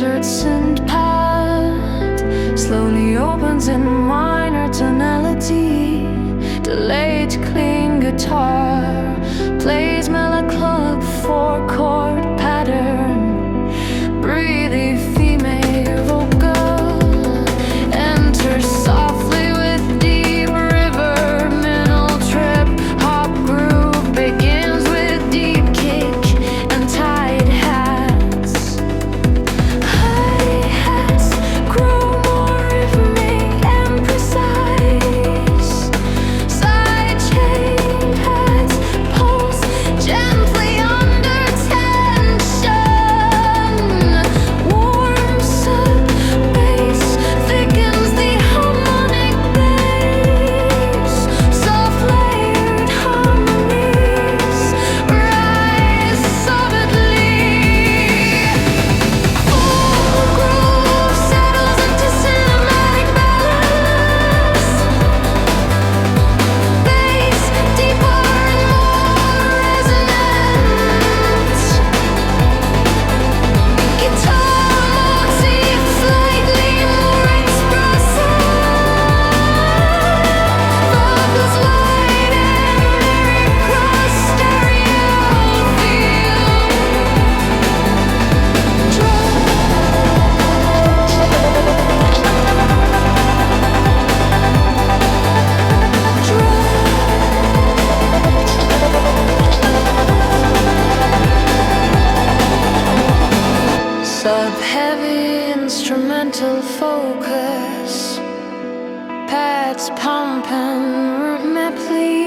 uncertain path slowly opens in minor tonality. Delayed clean guitar plays melodic four-chord pattern. Breathy female vocal enters softly with deep river. Middle trip hop groove begins with deep kick and tight hats. Hi-hats grow more rhythmic and precise. Side chain pads pulse gently under tension. Warms up bass thickens the harmonic bass. Soft layered harmonies rise solidly. Full groove settles into cinematic balance. Bass deeper and more resonant. Guitar motif slightly more expressive. Vocals light and lyric cross stereo feel. Sub-heavy instrumental focus, pads pumping rhythmically.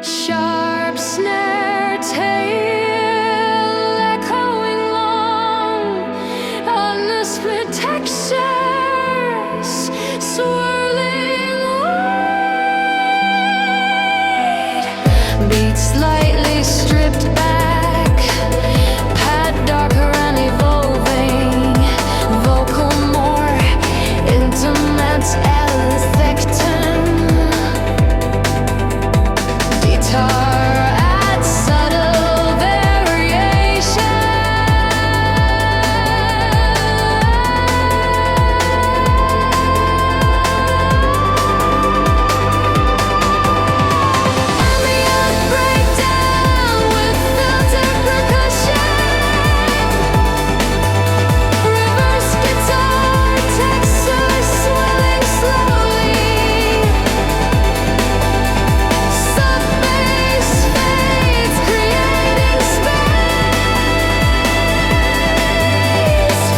Sharp snare tail echoing long, unsplit textures swirling wide. Beats slightly stripped back, pad darker and evolving. Vocal more intimate, affecting. Guitar adds subtle variation. Ambient breakdown with filtered percussion. Reverse guitar texture swelling slowly. Sub-bass fades, creating space.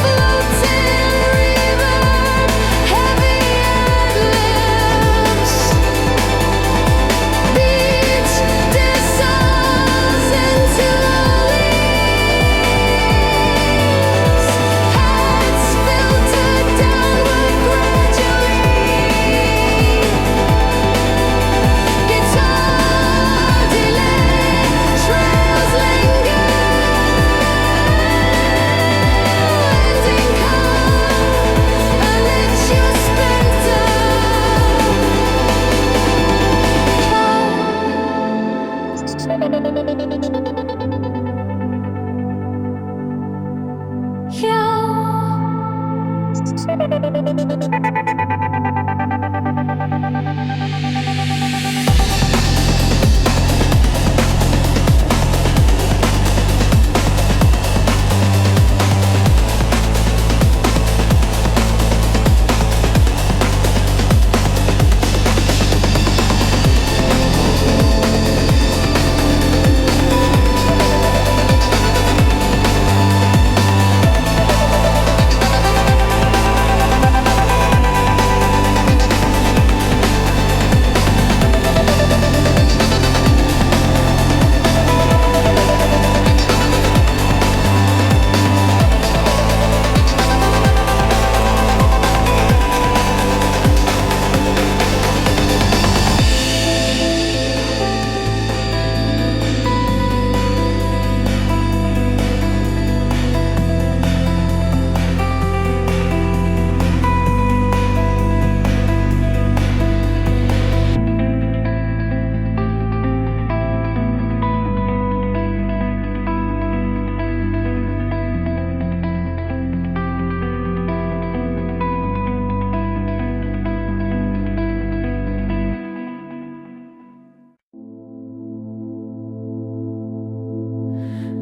Floating reverb, heavy ad-libs. Beat dissolves into leaves. Pads filtered downward gradually. Guitar delay, trails linger. Ending come, and it's your spectre.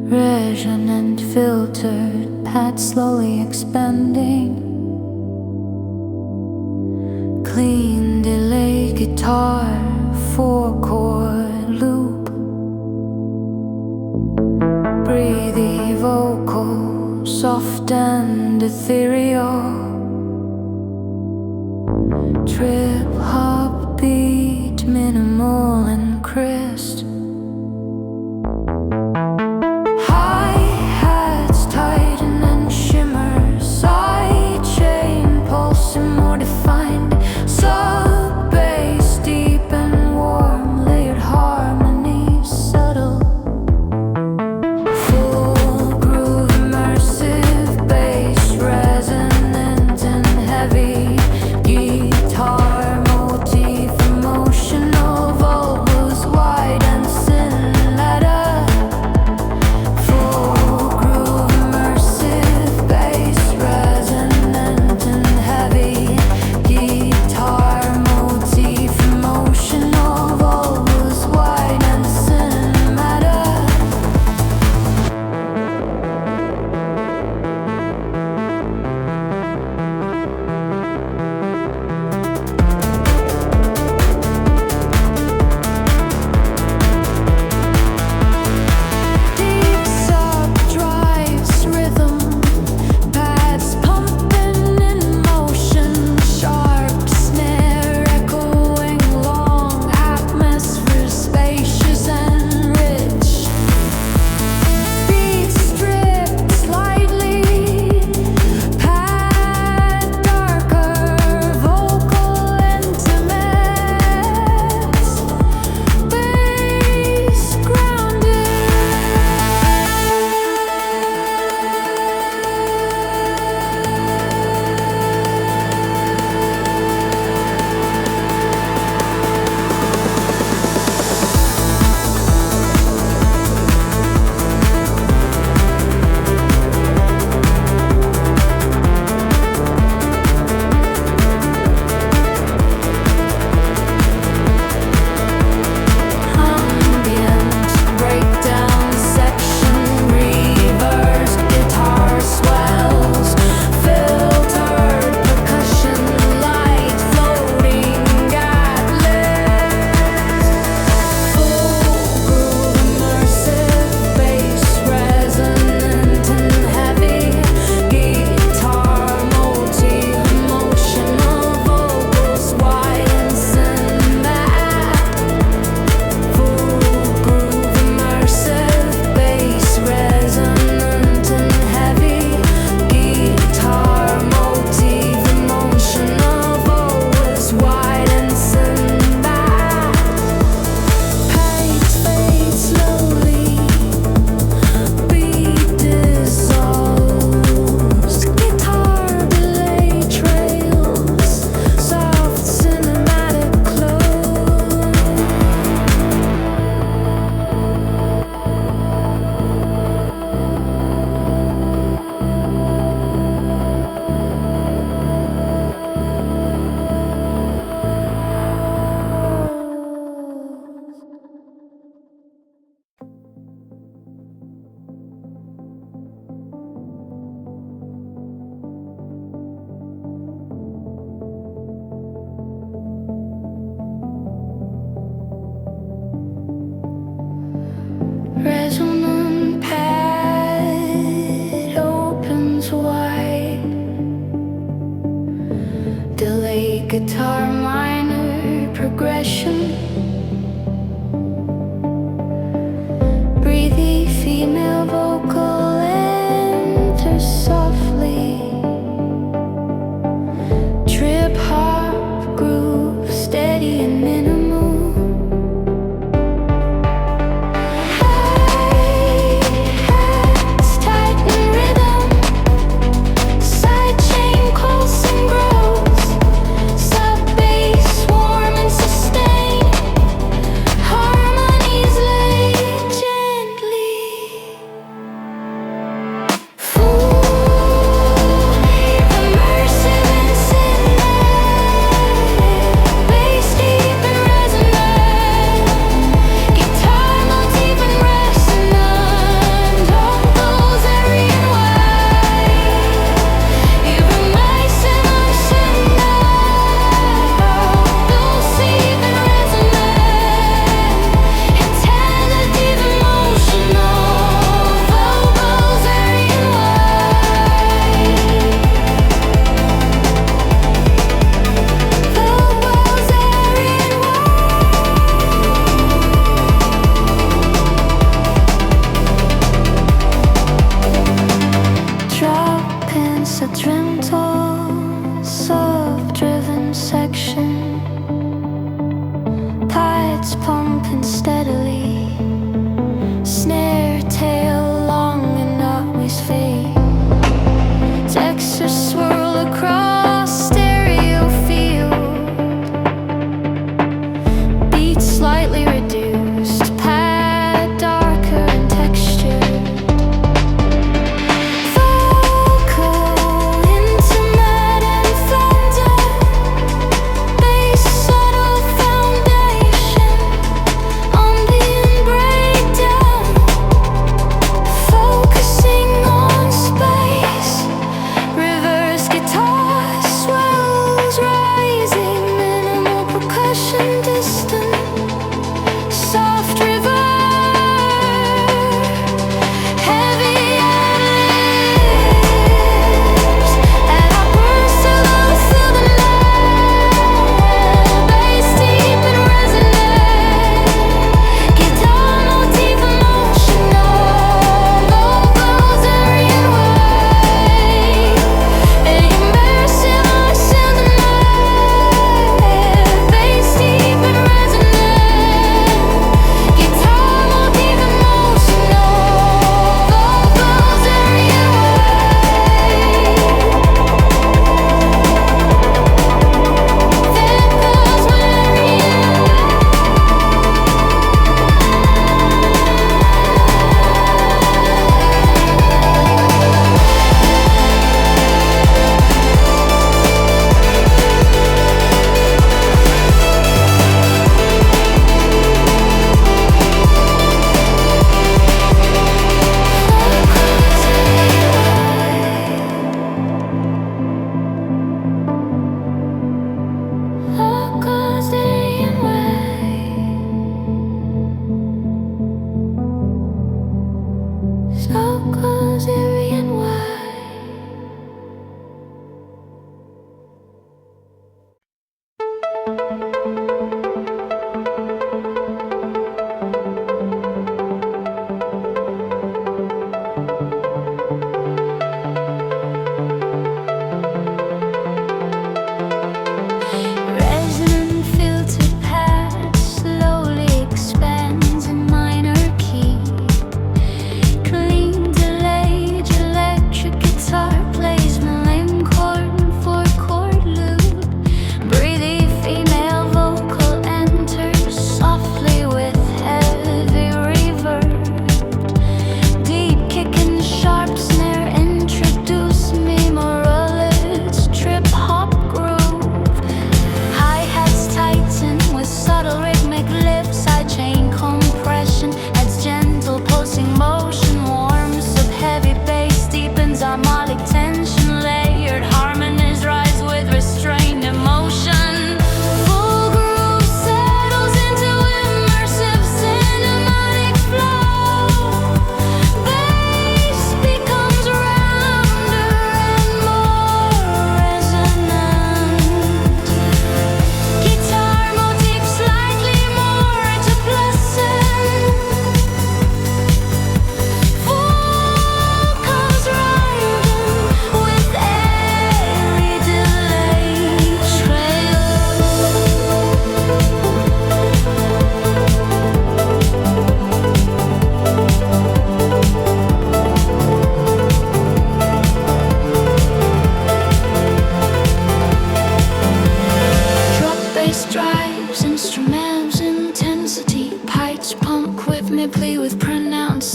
resonant, filtered, pad slowly expanding. Clean delay guitar, 4-chord loop. Breathy vocal, soft and ethereal. Trip hop beat, minimal and crisp. Hi-hats tighten and shimmer, side chain pulsing more defined. Sub bass deep and warm, layered harmonies subtle. Full groove immersive bass, resonant and heavy. Guitar motif emotional, vocals wide and cinematic. Full groove immersive bass, resonant and heavy. Guitar motif emotional, vocals wide and cinematic. Deep sub drives rhythm, pads pumping in motion. Sharp snare echoing long, atmosphere spacious and rich. Beat stripped slightly, pad darker, vocal intimate. Bass grounded. Ambient breakdown section, reverse guitar swells, filtered percussion, light floating atlas. Full groove immersive bass, resonant and heavy. Guitar motif emotional, vocals wide and cinematic. Full groove immersive bass, resonant and heavy. Guitar motif emotional, vocals wide and cinematic. Page fades slowly, beat dissolves. Guitar delay trails, soft cinematic close. Resonant pad opens wide. Delay guitar minor progression. Breathy female vocal enters softly. Trip hop groove steady and minimal. Hi-hats tighten rhythm, side chain pulse and grows. Sub bass warm and sustained.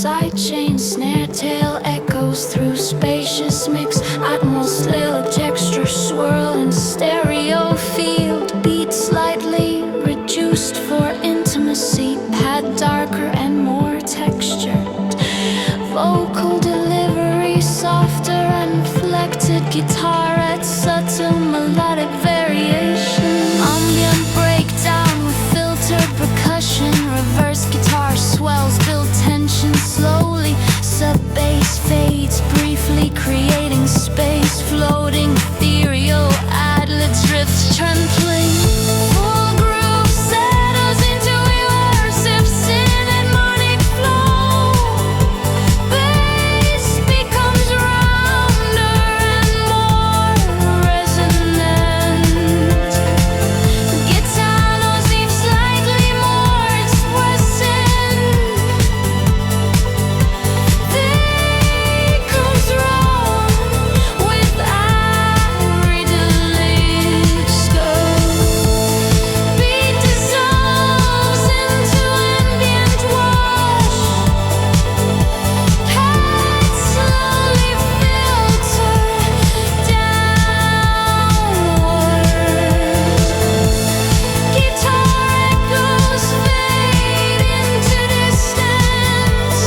sidechain, snare tail echoes through spacious mix, atmos, little texture swirl in stereo field, beat slightly reduced for intimacy, pad darker and more textured, vocal delivery softer and inflected, guitar at subtle melodic variation, ambient breakdown with filtered percussion, reverse guitar swells, build tension slowly, sub bass fades briefly, creating space, floating ethereal, ad-lib drifts trembling, full groove settles into immersive cinematic flow, bass becomes rounder and more resonant, guitar notes seem slightly more expressive, they comes wrong with every delete scope, beat dissolves into ambient wash, head slowly filter downward, guitar echoes fade into distance,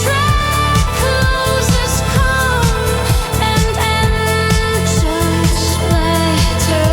track closes come and enters splatter.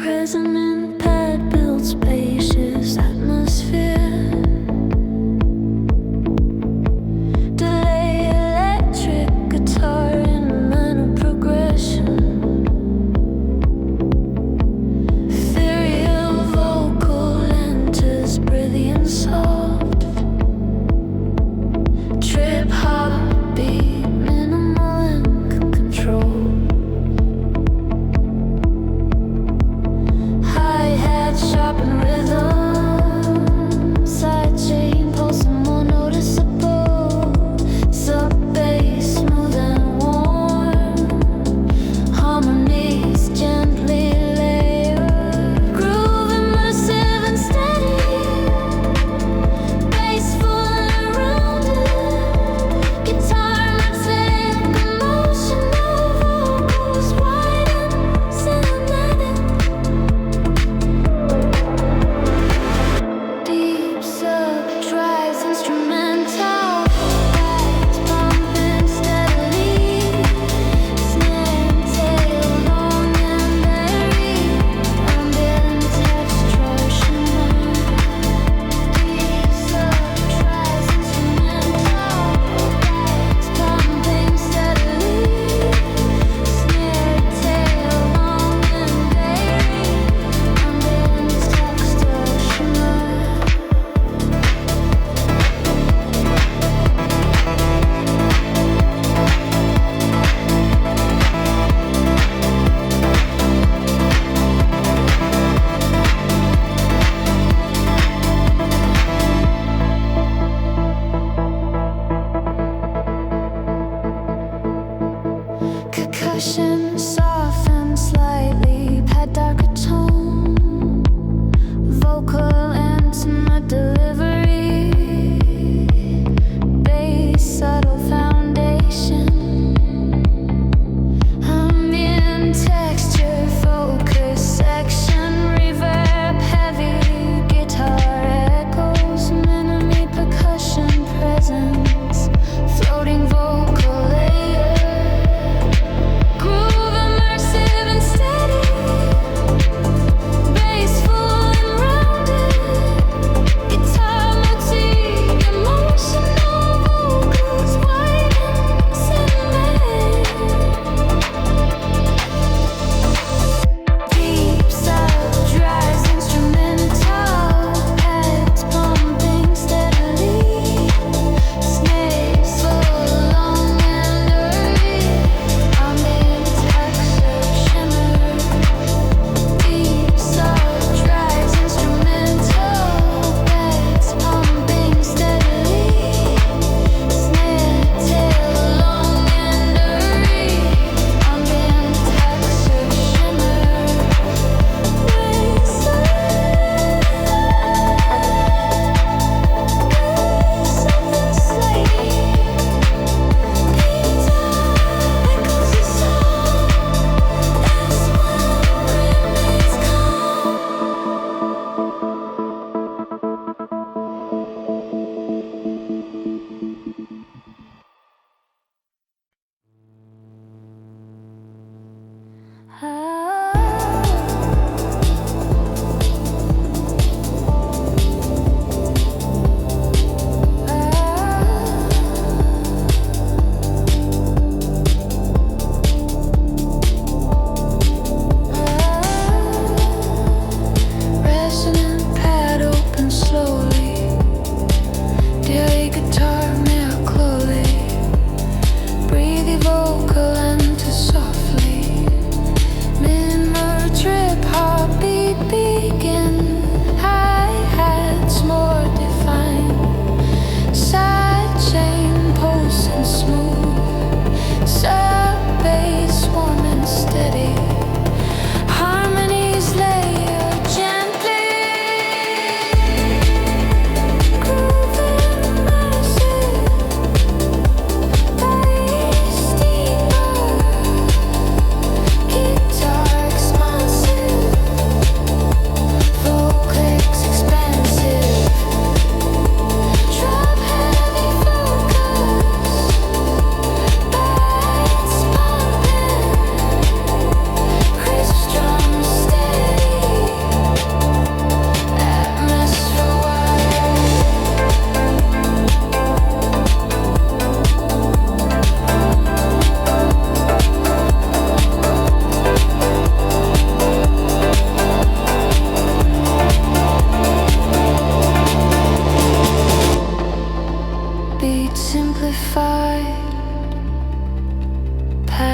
Resonant pad builds spacious atmosphere, delay electric guitar in minor progression, ethereal vocal enters brilliant soft, trip hop beat minimal and control, hi-hat sharp and rhythm, sidechain pulsing more noticeable, sub bass smooth and warm, harmonies gently layered, groove immersive and steady, bass full and rounded, guitar maxing emotional, vocals wide and cinematic, deep sub drives instrumental, bass pumping steadily, snare tail long and varied, ambient texture shimmer, deep sub drives instrumental, bass pumping steadily, snare tail long and varied, ambient texture shimmer. Percussion soften slightly, pad darker tone, vocal intimate delivery, bass subtle foundation, ambient texture focus section, reverb heavy, guitar echoes, minimi percussion presence, floating vocal layers.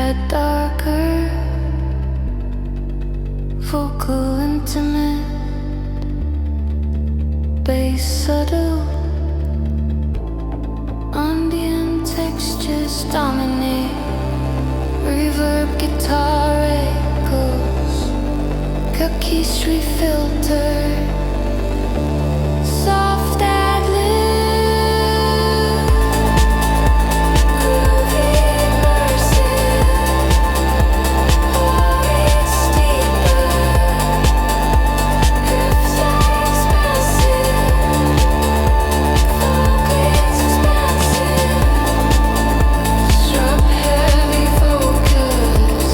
pad darker, vocal intimate, bass subtle, ambient textures dominate, reverb guitar echoes, cookie street filter, soft ad-lib, groovy immersive, worries deeper, grooves expressive, focus expansive, strap heavy focus,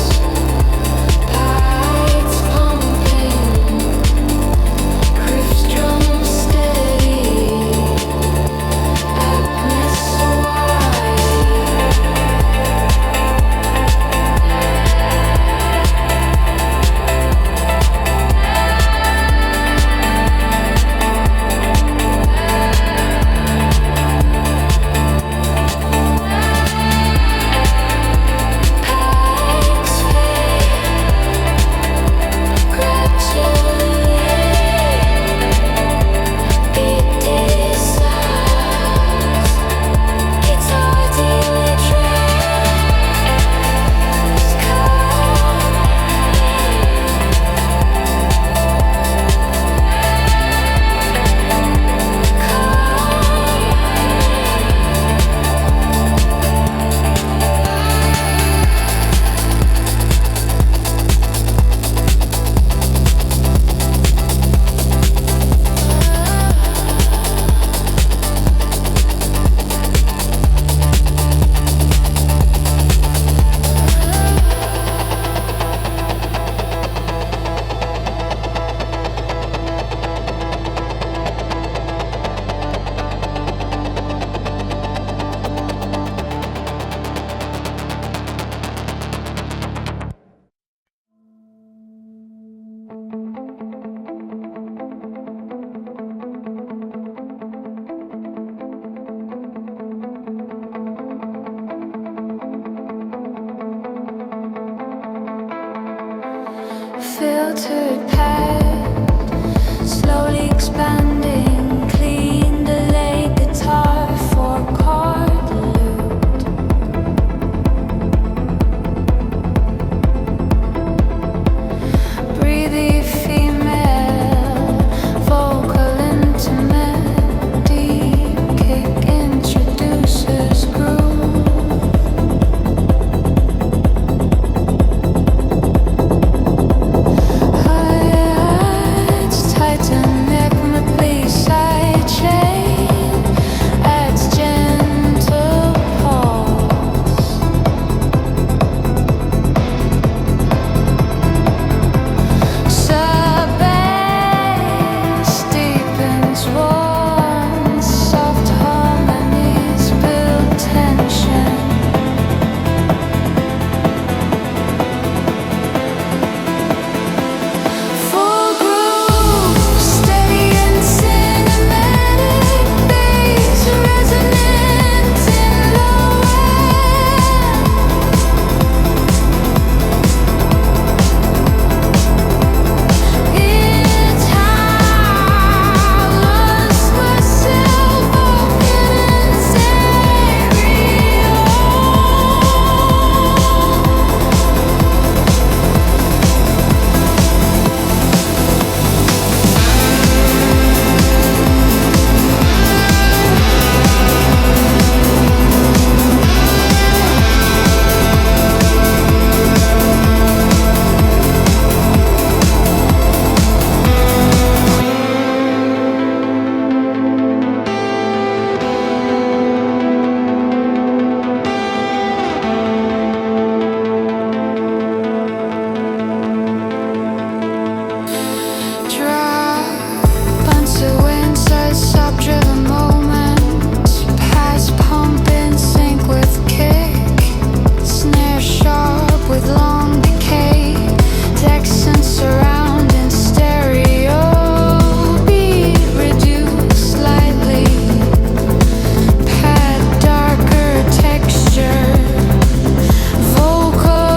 lights pumping, grooves drum steady, darkness wide. Pipes fade gradually, beat decides, guitar dealer tracks, filtered pad, slowly expanding, clean delay guitar for chord loop, breathy female, vocal intimate, deep kick introduces groove. Hi-hats tighten neck, rhythmically side chain, adds gentle pulse. Sub-bass deepens warm, soft harmonies build tension. Full groove, steady and cinematic, bass resonance in low end. It's house was self-open and stereo. Drop onto inside sub-driven moments, past pump in sync with kick, snare sharp with long decay, decks and surround in stereo, beat reduced slightly, pad darker texture, vocal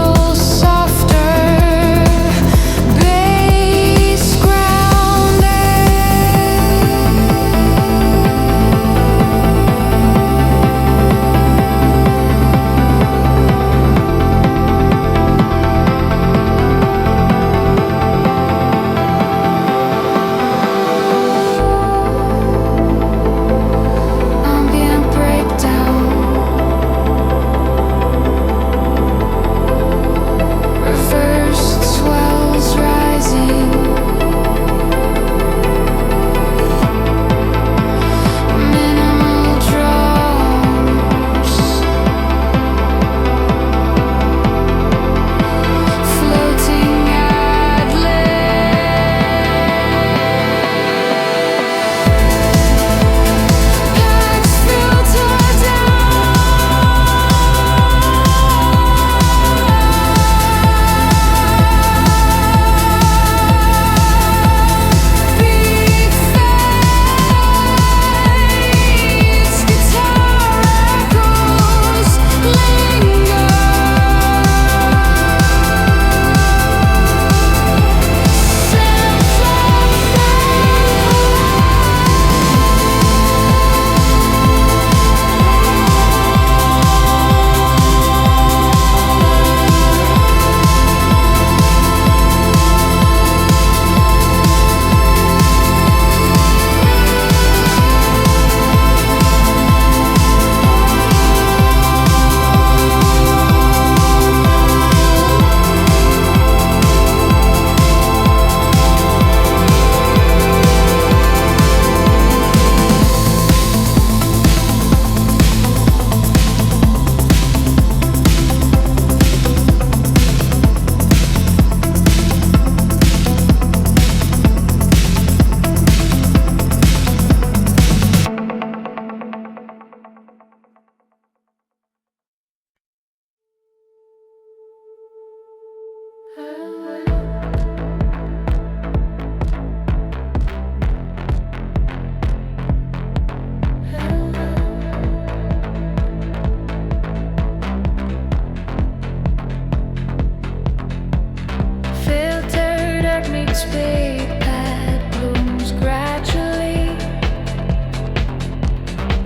spade that blooms gradually.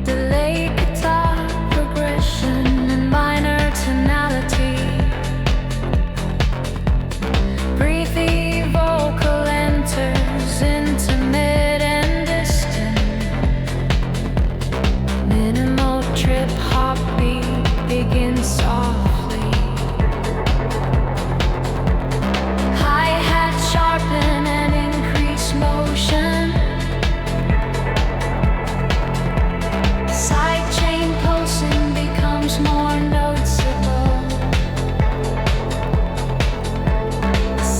Delayed guitar progression and minor tonality. Breathy vocal enters intimate and distant. Minimal trip hop beat begins softly. Hi-hat sharpen and increase motion. Sidechain pulsing becomes more noticeable.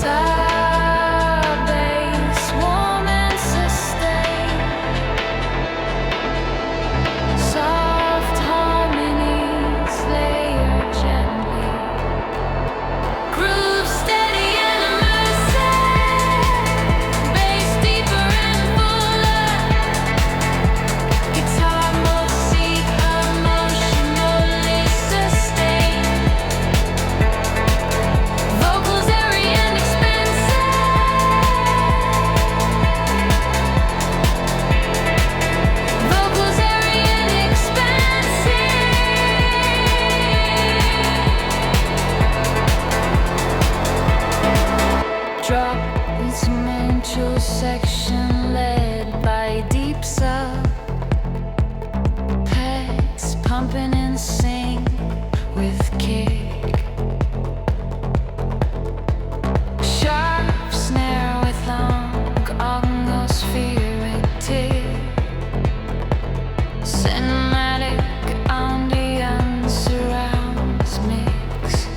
Sub-bass, warm and sustained. Soft harmonies layer gently. Groove steady and immersive. Bass deeper and fuller. Guitar more seek emotionally sustained. Vocals airy and expensive. Vocals airy and expensive. Drop instrumental section led by deep sub. Pegs pumping in sync with kick. Sharp snare with long atmospheric tick. Cinematic ambience surrounds mix.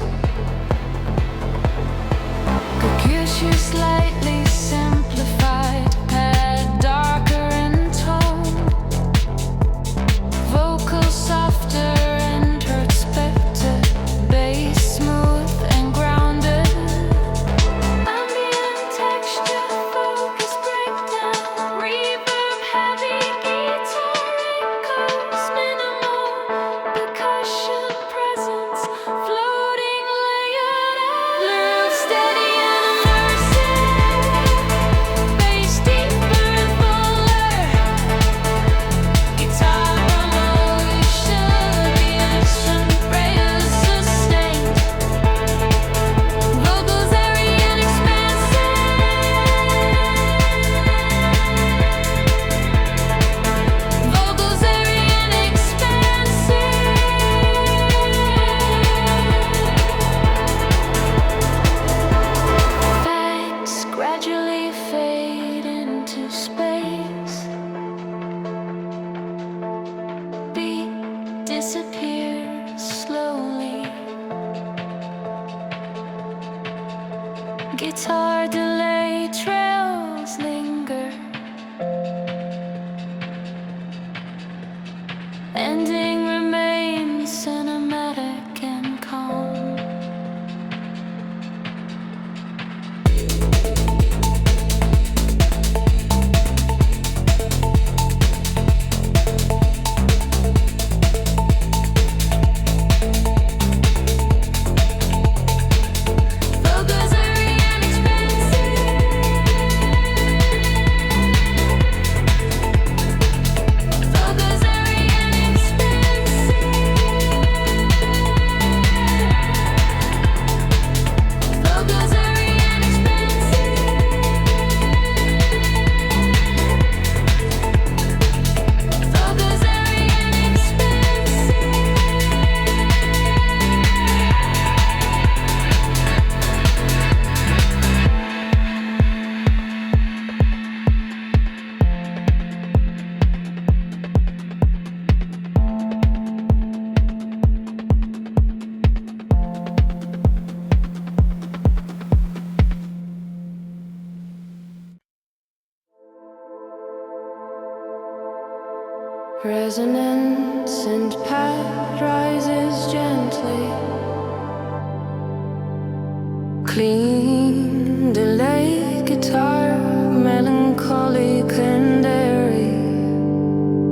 Percussion slightly simplified, pad darker in tone. Vocal softer, introspective, bass smooth and grounded. Ambient texture, focus breakdown, reverb heavy guitar echoes, minimal percussion presence, floating layered groove steady and immersive. Bass deeper and fuller. Guitar emotionally instant, prayers sustained. Vocals airy and expansive. Vocals airy and expansive. Effects gradually fade into space. Beat disappears slowly. Guitar delay trails linger. Ending remains cinematic and calm. Vocals airy and expensive. Vocals airy and expensive. Vocals airy and expensive. Vocals airy and expensive. Resonance and pad rises gently. Clean delay guitar, melancholic and airy.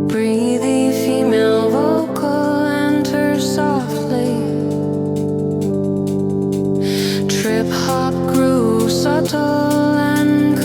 Breathy female vocal enters softly. Trip hop groove subtle and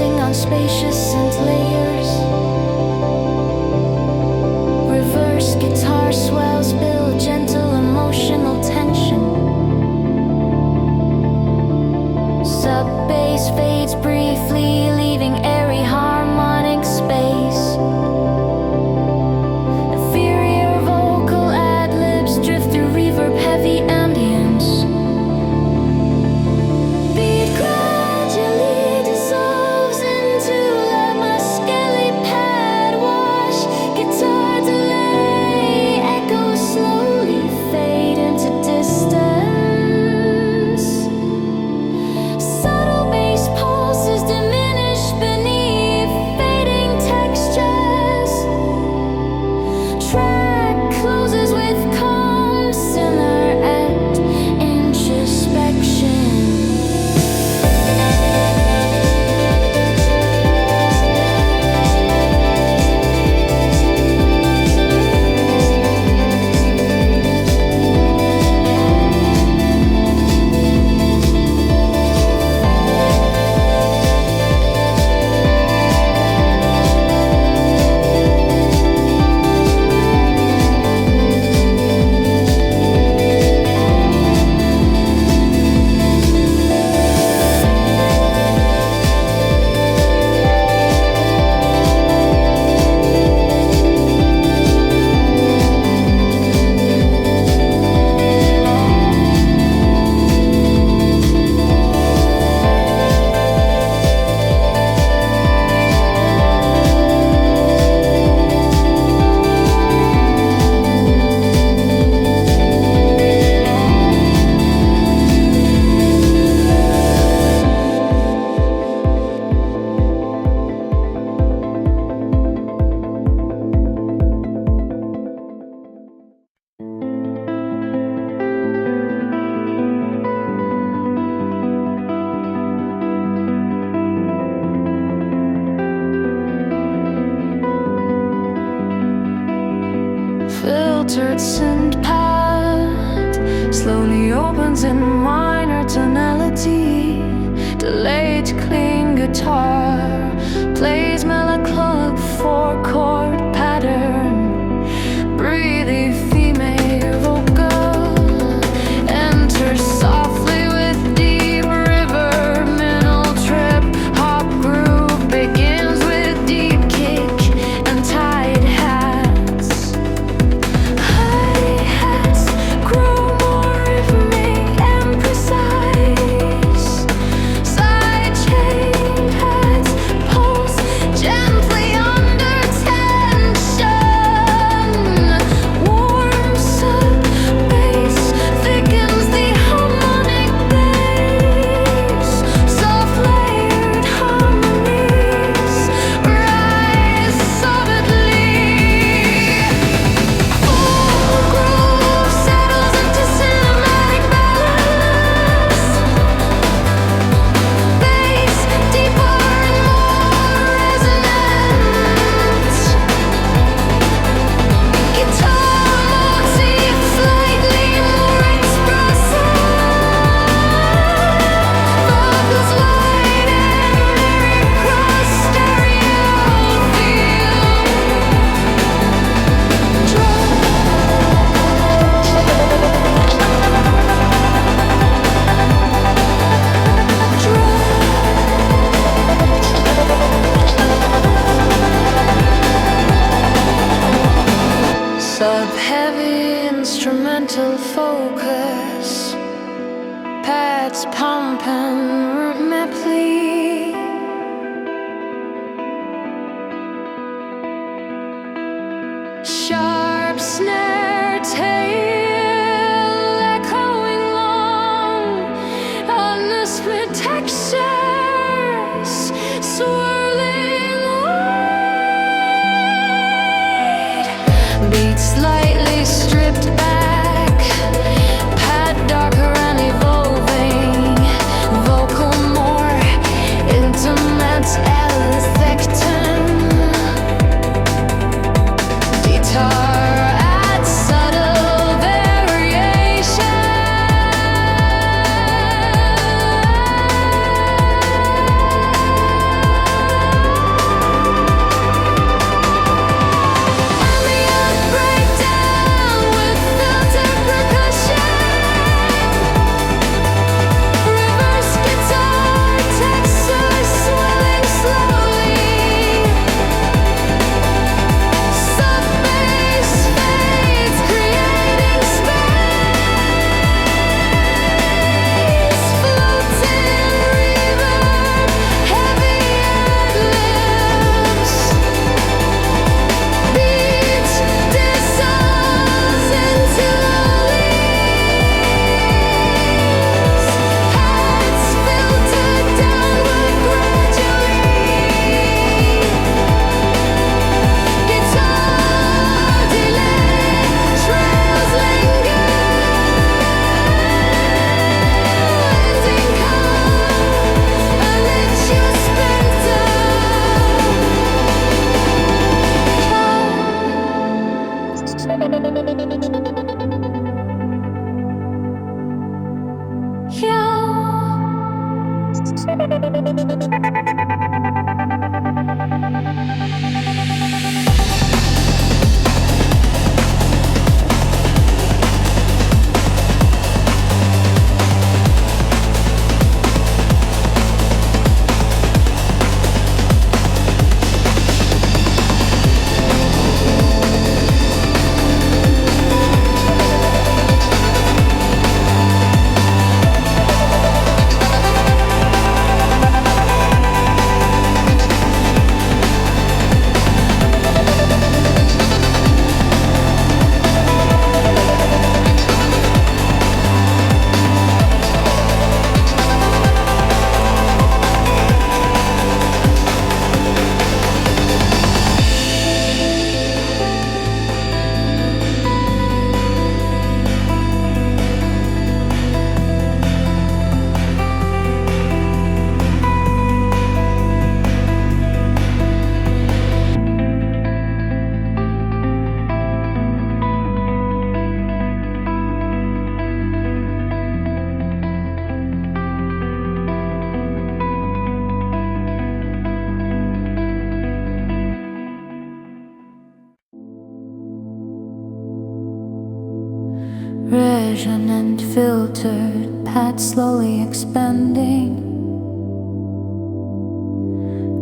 focusing on spacious scent layers. Reverse guitar swells build gentle emotional tension. Sub bass fades briefly, leaving airy harmonic space. Inferior vocal ad-libs drift through reverb heavy ambience. Beat gradually dissolves into la muscally pad wash. Guitar delay echoes slowly fade into distance. Subtle bass pulses diminish beneath fading textures. Track closes with calm simmer and introspection. Filtered scent pad slowly opens in minor tonality. Delayed clean guitar plays melancholic four-chord pattern. Breathy female vocal enters softly with deep river middle trip. Hop groove begins with deep kick and tight hats. Hi-hats grow more rhythmic and precise. Side chain hats pulse gently under 10. Resonant, filtered, pad slowly expanding.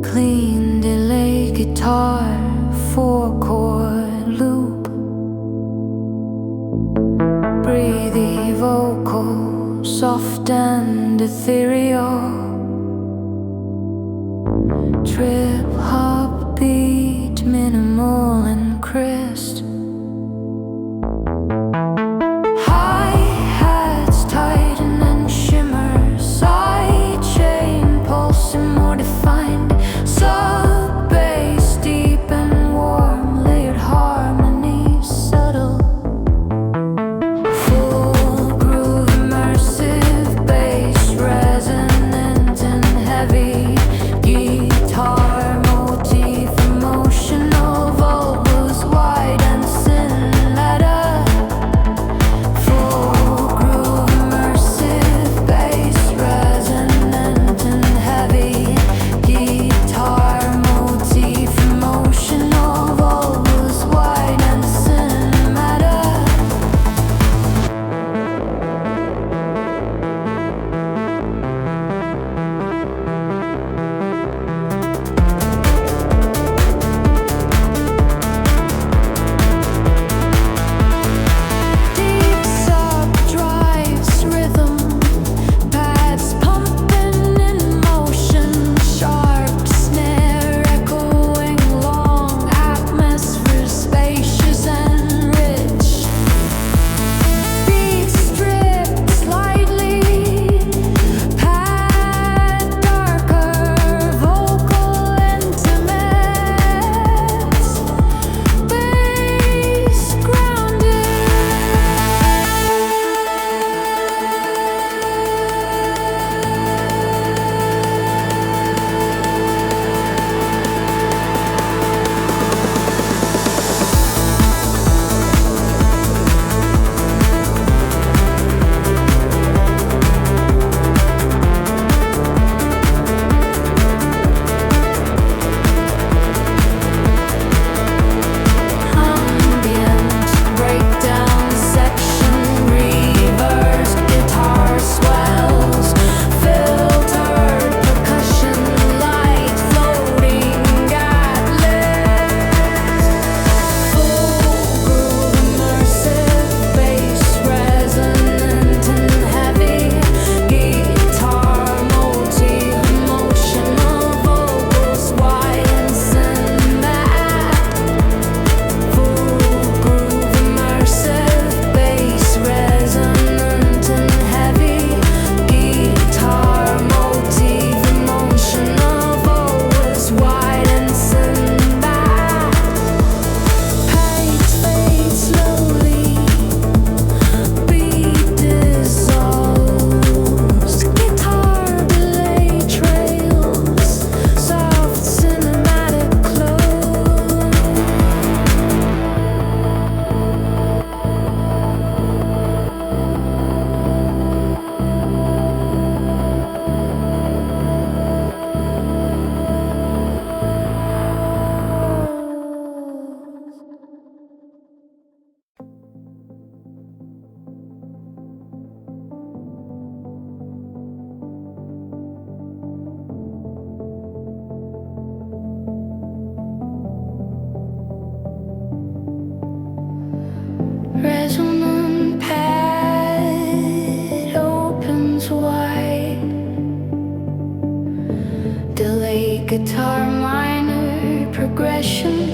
Clean delay guitar, 4-chord loop. Breathy vocal, soft and ethereal. Trip hop beat, minimal and crisp. Full groove, immersive bass resonance. guitar minor progression.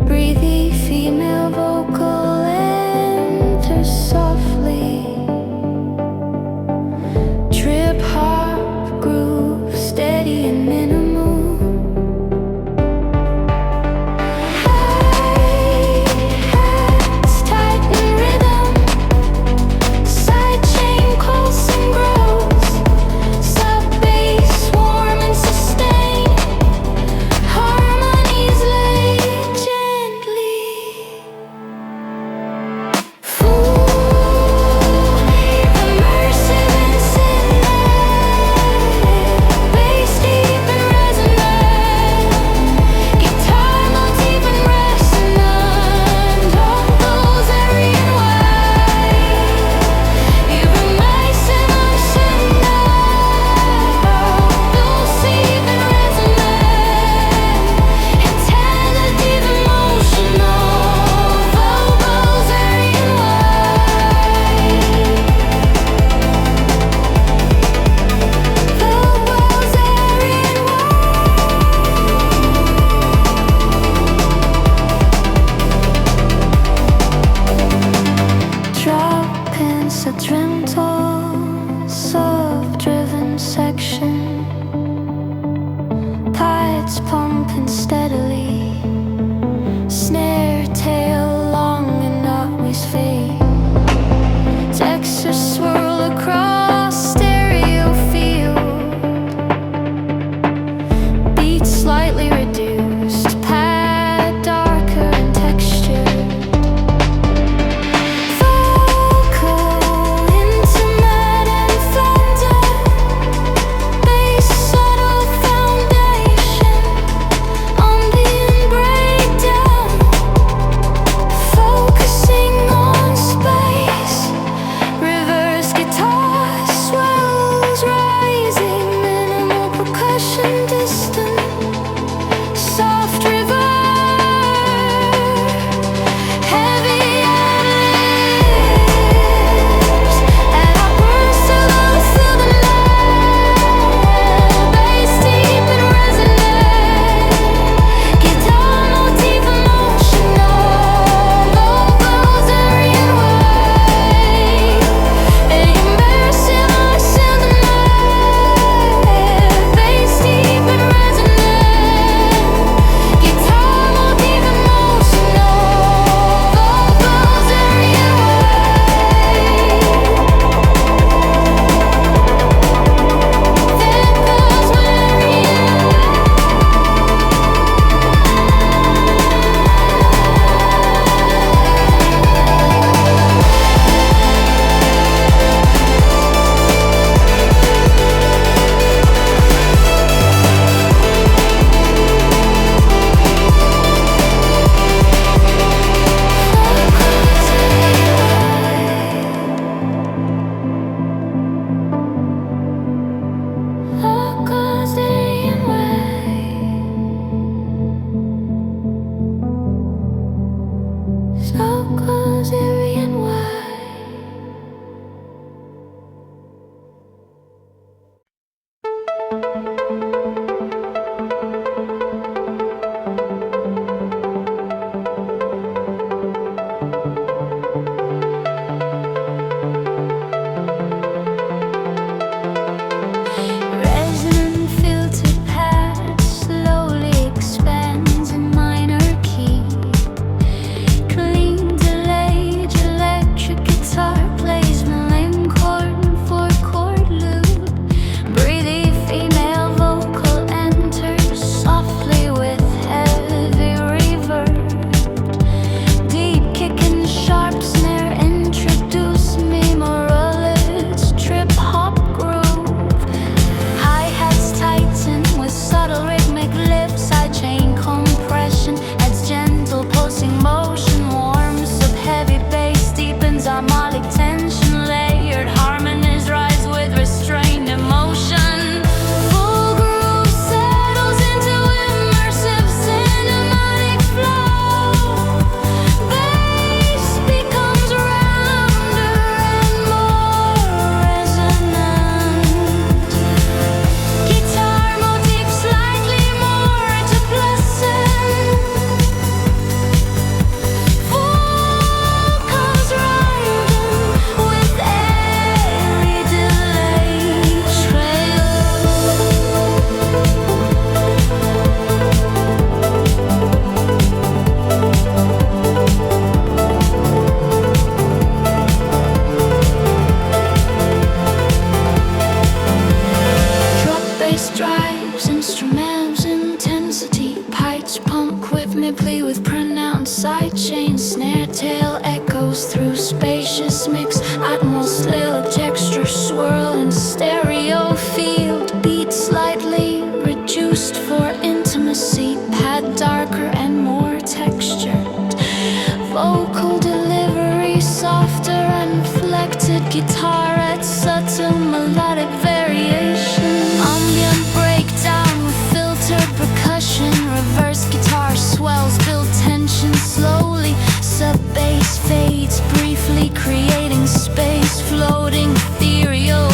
Breathy female vocal enters softly. Trip hop groove, steady and minimal. Hi-hats tighten rhythm. Side chain pulse and grows. Sub bass warm and sustain. bass drives, instruments intensity, pipes pump rhythmically with pronounced sidechain, snare tail echoes through spacious mix, atmos little texture swirl in stereo field, beat slightly reduced for intimacy, pad darker and more textured, vocal delivery softer and inflected, guitar at subtle melodic variation, ambient breakdown with filtered percussion, reverse guitar swells, build tension slowly, sub bass fades briefly, creating space, floating ethereal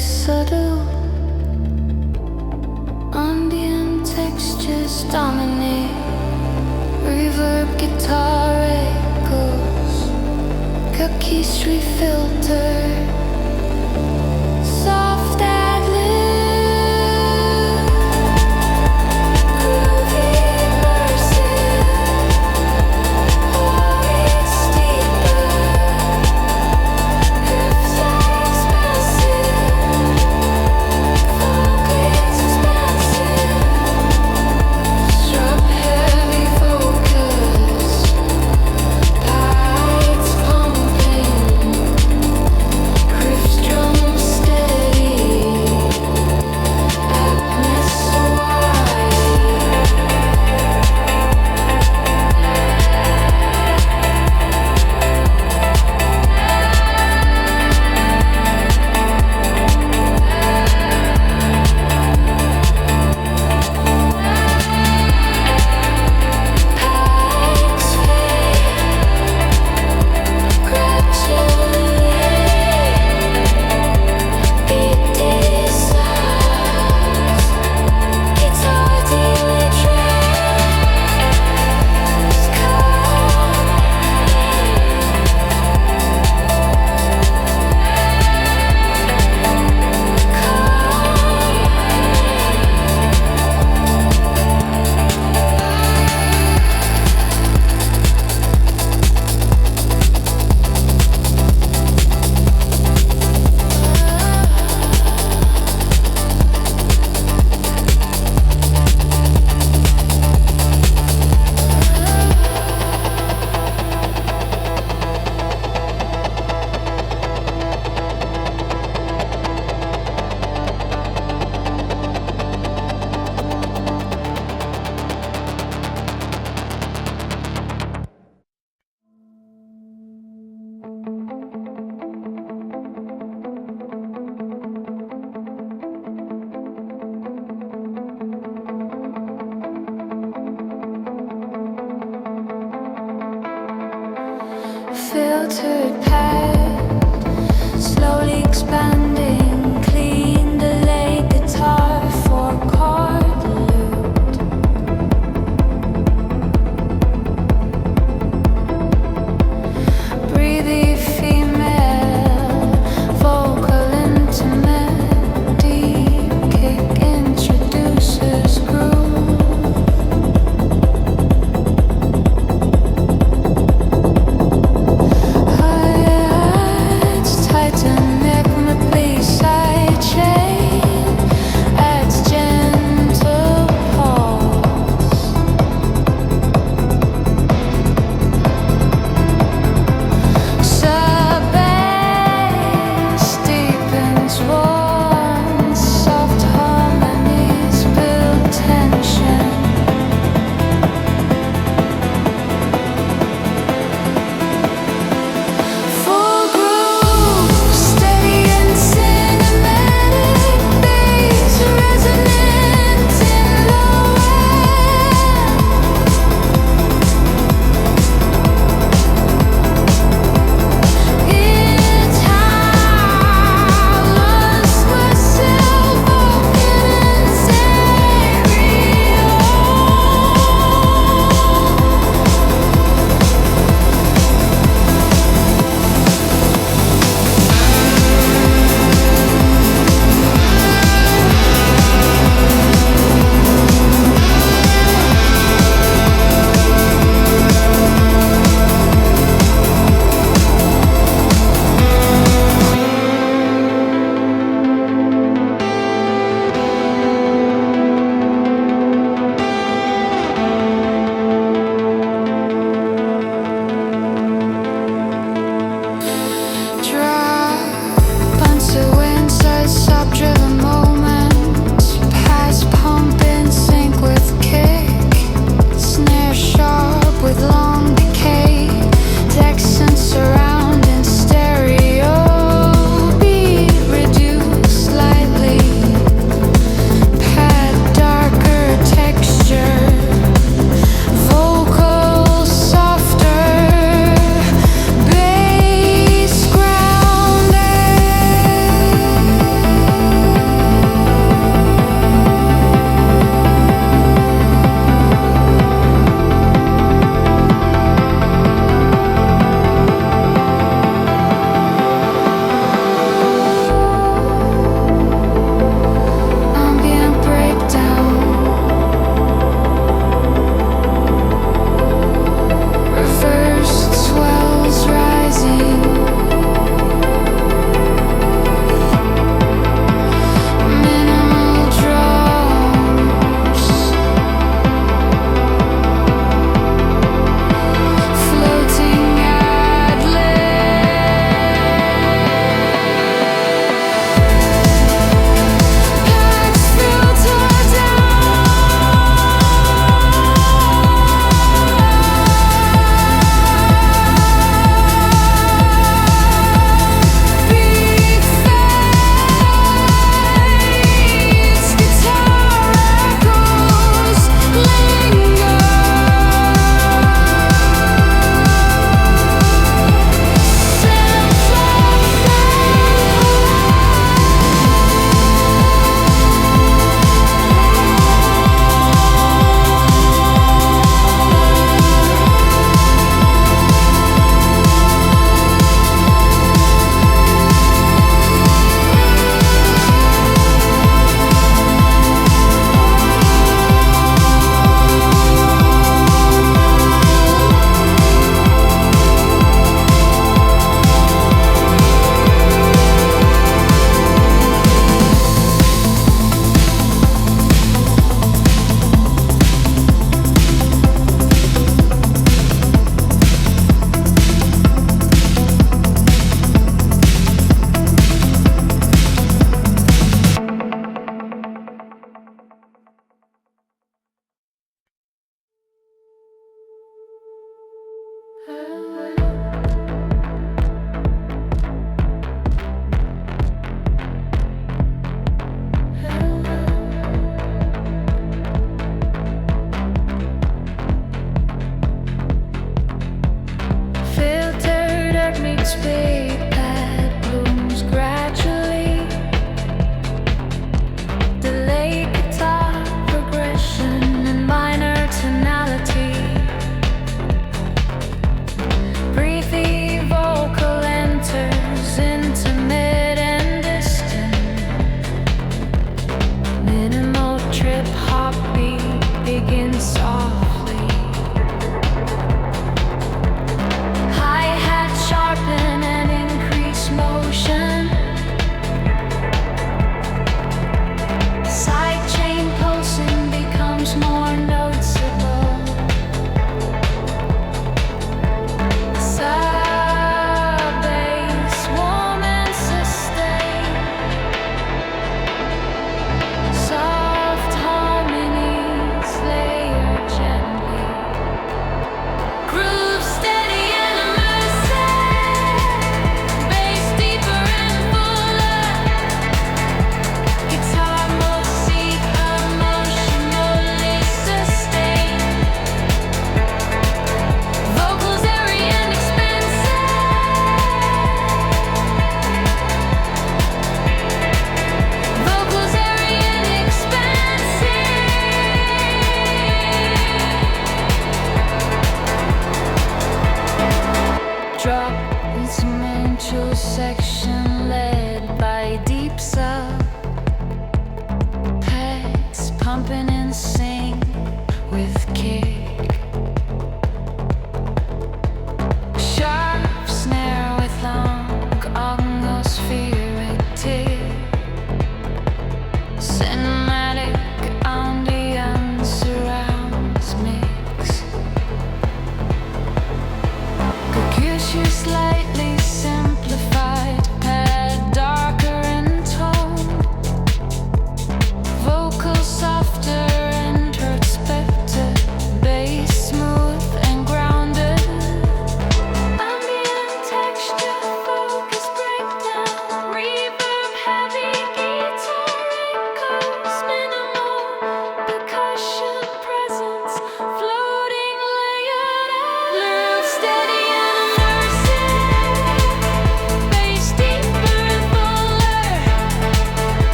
subtle. Ambient textures dominate. Reverb guitar echoes. Cookie street filter. Soft ad lib. Groovy immersive. Voice deeper. Curves are expressive. Focus expansive. Strap heavy focus. Lights pumping. Riffs drum steady. Darkness wide. Pipes fade gradually. Beat dissolves. Guitar daily tracks. Filtered pad, slowly expanding, clean delayed guitar for chord loop. Breathy female, vocal intimate, deep kick introduces groove. Hi-hats tighten neck, my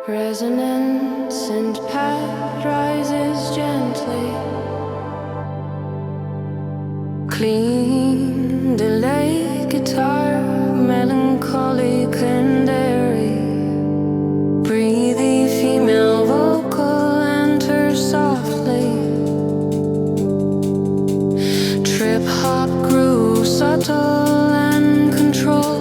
Resonance and pad rises gently. Clean delay guitar, melancholic and airy. Breathy female vocal enters softly. Trip hop groove, subtle and controlled.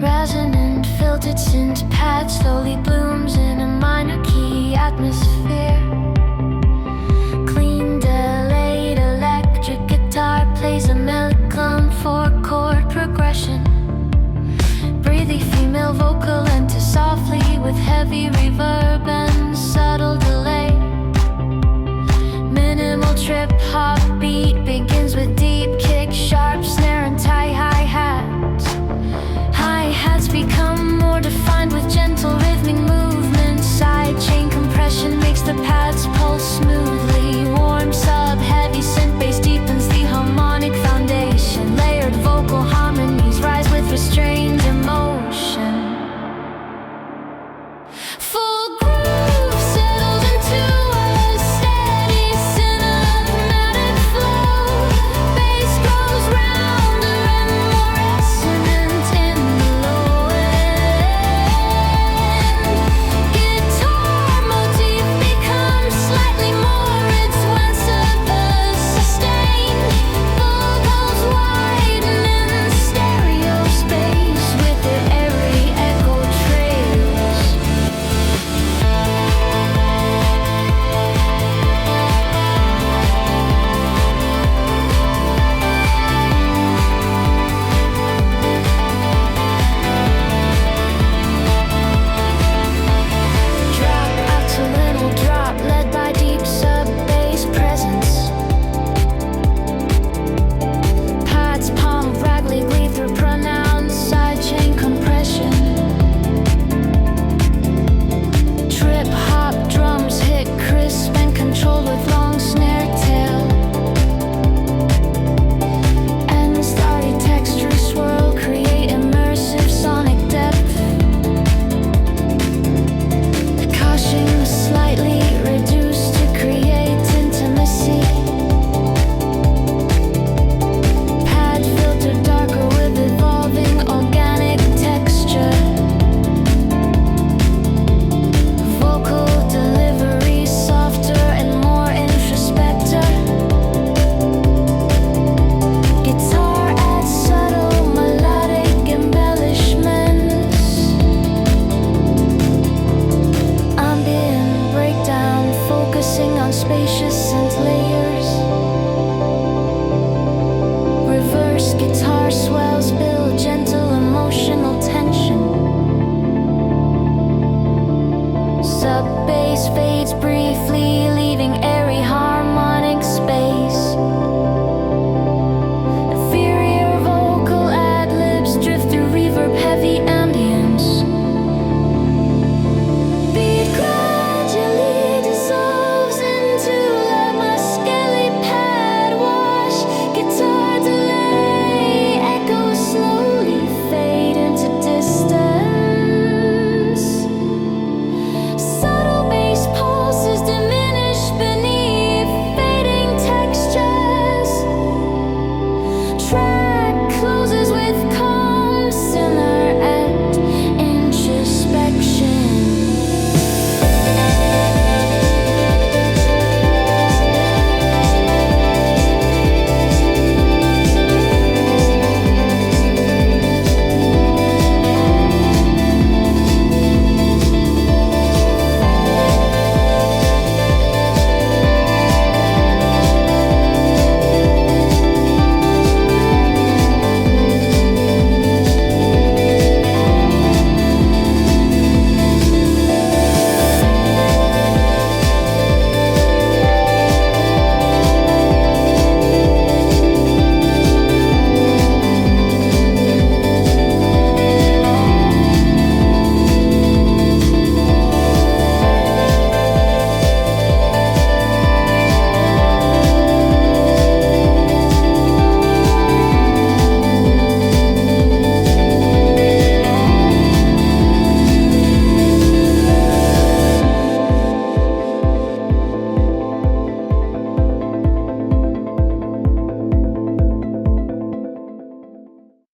Resonant, filtered synth pad slowly blooms in a minor key atmosphere. Clean, delayed electric guitar plays a mellow 4-chord progression. Breathy female vocal enters softly with heavy reverb and subtle delay. Minimal trip hop beat begins with deep kick, sharp snare and tie hi-hats. Hi-hats become more defined with gentle rhythmic movements. Side chain compression makes the pads pulse smoothly. Warm sub heavy synth bass deepens the harmonic foundation. Layered vocal guitar swells build gentle